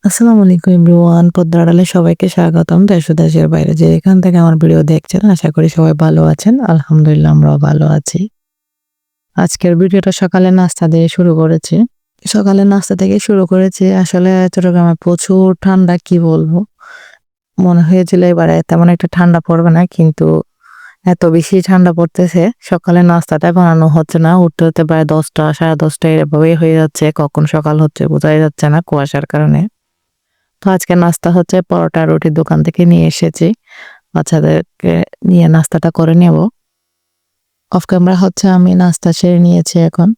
আসসালামু আলাইকুম এভরিওয়ান। পদ্মার আড়ালে সবাইকে স্বাগতম। দেশ ও দেশের বাইরে যে এখান থেকে আমার ভিডিও দেখছেন, আশা করি সবাই ভালো আছেন। আলহামদুলিল্লাহ আমরাও ভালো আছি। আজকের ভিডিওটা সকালে নাস্তা দিয়ে শুরু করেছি। সকালে নাস্তা থেকে শুরু করেছি। আসলে চট্টগ্রামে প্রচুর ঠান্ডা, কি বলবো? মনে হয়েছিল এবারে তেমন একটা ঠান্ডা পড়বে না, কিন্তু এত বেশি ঠান্ডা পড়তেছে। সকালে নাস্তাটা বানানো হচ্ছে না। উঠতে, উঠতে প্রায় ১০টা ১০:৩০ এভাবেই হয়ে যাচ্ছে। কখন সকাল হচ্ছে বোঝাই যাচ্ছে না কুয়াশার কারণে। তো আজকে নাস্তা হচ্ছে পরোটা রুটির দোকান থেকে নিয়ে এসেছি। বাচ্চাদেরকে নিয়ে নাস্তাটা করে নেব। অফ ক্যামেরা হচ্ছে আমি নাস্তা সেরে নিয়েছি এখন।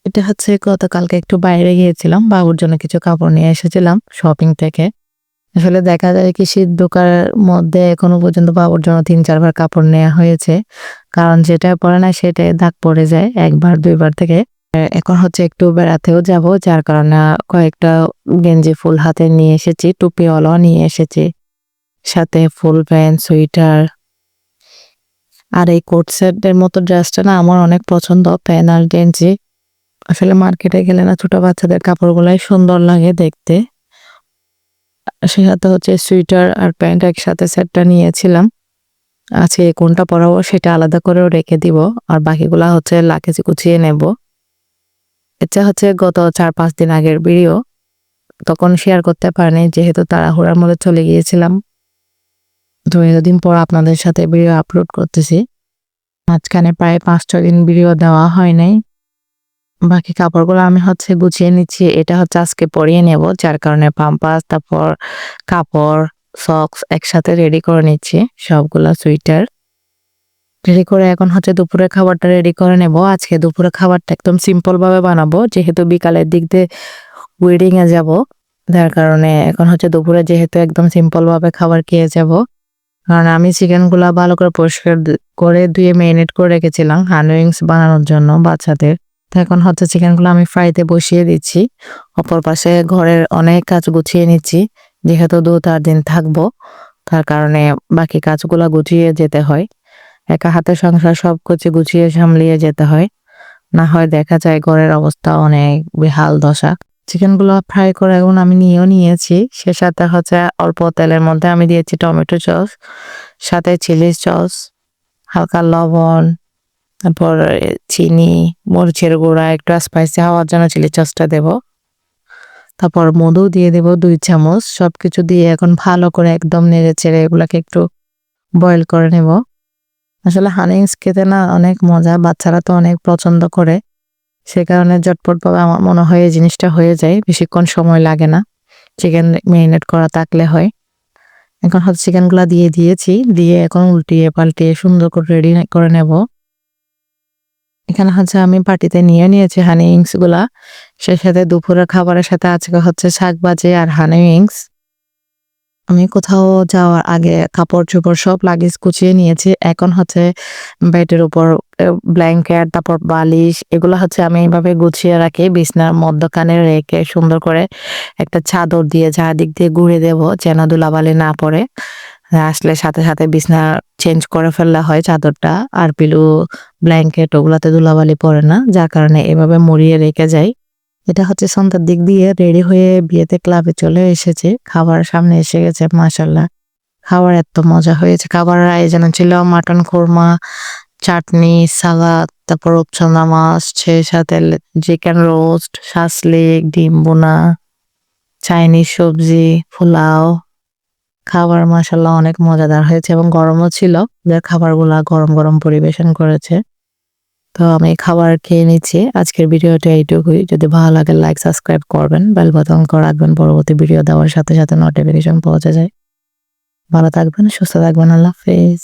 এটা হচ্ছে গতকালকে একটু বাইরে গিয়েছিলাম। বাবুর জন্য কিছু কাপড় নিয়ে এসেছিলাম শপিং থেকে। আসলে দেখা যায় কি শীত ঢোকার মধ্যে এখনো পর্যন্ত বাবুর জন্য ৩-৪ বার কাপড় নেয়া হয়েছে। কারণ যেটা পরে না সেটাই দাগ পড়ে যায় ১ বার ২ বার থেকে। এখন হচ্ছে একটু বেড়াতেও যাব, যার কারণে কয়েকটা গেঞ্জি ফুল হাতে নিয়ে এসেছি, টুপিওয়ালাও নিয়ে এসেছি। সাথে ফুল প্যান্ট, সোয়েটার। আর এই কোট সেটের মতো ড্রেসটা না আমার অনেক পছন্দ, প্যান্ট আর গেঞ্জি। আসলে মার্কেটে গেলে না ছোট বাচ্চাদের কাপড়গুলাই সুন্দর লাগে দেখতে। সেসাথে হচ্ছে সোয়েটার আর প্যান্ট একসাথে সেটটা নিয়েছিলাম। আজকে কোনটা পরাবো সেটা আলাদা করেও রেখে দিব। আর বাকিগুলা হচ্ছে লাগেজে গুছিয়ে নেব। এটা হচ্ছে গত ৪-৫ দিন আগের ভিডিও। তখন শেয়ার করতে পারিনি যেহেতু তাড়াহুড়ার মধ্যে চলে গিয়েছিলাম। তো এতদিন পর আপনাদের সাথে ভিডিও আপলোড করতেছি। মাঝখানে প্রায় ৫-৬ দিন ভিডিও দেওয়া হয় নাই। বাকি কাপড়গুলো আমি হচ্ছে গুছিয়ে নিচ্ছি। এটা হচ্ছে আজকে পরিয়ে নেব, যার কারণে পাম্পাস, তারপর কাপড়, সক্স একসাথে রেডি করে নিচ্ছি, সবগুলা সোয়েটার। রেডি করে এখন হচ্ছে দুপুরের খাবারটা রেডি করে নেব। আজকে দুপুরের খাবারটা একদম সিম্পল ভাবে বানাবো, যেহেতু বিকালের দিক দিয়ে ওয়েডিং এ যাব। যার কারণে এখন হচ্ছে দুপুরে যেহেতু একদম সিম্পল ভাবে খাবার খেয়ে যাব। কারণ আমি চিকেনগুলা ভালো করে পরিষ্কার করে ধুয়ে মেরিনেট করে রেখেছিলাম হানি উইংস বানানোর জন্য বাচ্চাদের। তো এখন হচ্ছে চিকেনগুলো আমি ফ্রাইতে বসিয়ে দিচ্ছি। অপর পাশে ঘরের অনেক কাজ গুছিয়ে নিচ্ছি, যেহেতু ২-৪ দিন থাকবো। তার কারণে বাকি কাজগুলা গুছিয়ে যেতে হয়। একা হাতে সংসার সবকিছু গুছিয়ে সামলিয়ে যেতে হয়। না হয় দেখা যায় ঘরের অবস্থা অনেক বেহাল দশা। চিকেনগুলো ফ্রাই করে এখন আমি নিয়েও নিয়েছি। সে সাথে হচ্ছে অল্প তেলের মধ্যে আমি দিয়েছি টমেটো সস, সাথে চিলি সস, হালকা লবণ, তারপর চিনি, মরিচের গুঁড়া, একটু স্পাইসি হওয়ার জন্য চিলি সসটা দেব। তারপর মধু দিয়ে দেব ২ চামচ। সবকিছু দিয়ে এখন ভালো করে একদম নেড়েচেড়ে এগুলাকে একটু বয়েল করে নেব। আসলে হানি উইংস খেতে না অনেক মজা, বাচ্চারা তো অনেক পছন্দ করে। সে কারণে ঝটপটভাবে আমার মনে হয় এই জিনিসটা হয়ে যায়, বেশিক্ষণ সময় লাগে না। চিকেন মেরিনেট করা থাকলে হয়। এখন হচ্ছে চিকেনগুলা দিয়ে দিয়েছি, দিয়ে এখন উল্টিয়ে পাল্টিয়ে সুন্দর করে রেডি করে নেব। এখানে হচ্ছে আমি বাটিতে নিয়ে নিয়েছি হানি উইংস গুলা। সেই সাথে দুপুরের খাবারের সাথে আজকে হচ্ছে শাক ভাজি আর হানি উইংস। আমি কোথাও যাওয়ার আগে কাপড়-চোপড় সব লাগেজ গুছিয়ে নিয়েছি। এখন হচ্ছে বেডের উপর ব্ল্যাঙ্কেট, তারপর বালিশ এগুলো হচ্ছে আমি এইভাবে গুছিয়ে রাখি। বিছানার মধ্যখানে রেখে সুন্দর করে একটা চাদর দিয়ে চারদিক দিয়ে ঘুরিয়ে দেব, যেন ধুলাবালি না পড়ে। আসলে সাথে, সাথে বিছানা চেঞ্জ করে ফেললে হয় চাদরটা। আর পিলো, ব্ল্যাঙ্কেট ওগুলাতে ধুলাবালি পড়ে না। যার কারণে এভাবে মুড়িয়ে রেখে যাই। এটা হচ্ছে সন্ধ্যার দিক দিয়ে রেডি হয়ে বিয়েতে ক্লাবে চলে এসেছি। খাবার সামনে এসে গেছে মাশাআল্লাহ। খাবার এত মজা হয়েছে। খাবারের আয়োজনে ছিল মাটন কোরমা, চাটনি, সালাদ, তারপর রূপচাঁদা মাছ, সেই সাথে চিকেন রোস্ট, শাসলিক, ডিম ভুনা, চাইনিজ সবজি, পোলাও। খাবার মাশাআল্লাহ অনেক মজাদার হয়েছে এবং গরমও ছিল। ওদের খাবারগুলা গরম, গরম পরিবেশন করেছে। তো আমি খাবার খেয়ে নিচ্ছি। আজকের ভিডিওটা এইটুকুই। যদি ভালো লাগে লাইক, সাবস্ক্রাইব করবেন, বেল বাটন করে রাখবেন, পরবর্তী ভিডিও দেওয়ার সাথে, সাথে নোটিফিকেশন পৌঁছে যায়। ভালো থাকবেন, সুস্থ থাকবেন। আল্লাহ হাফেজ।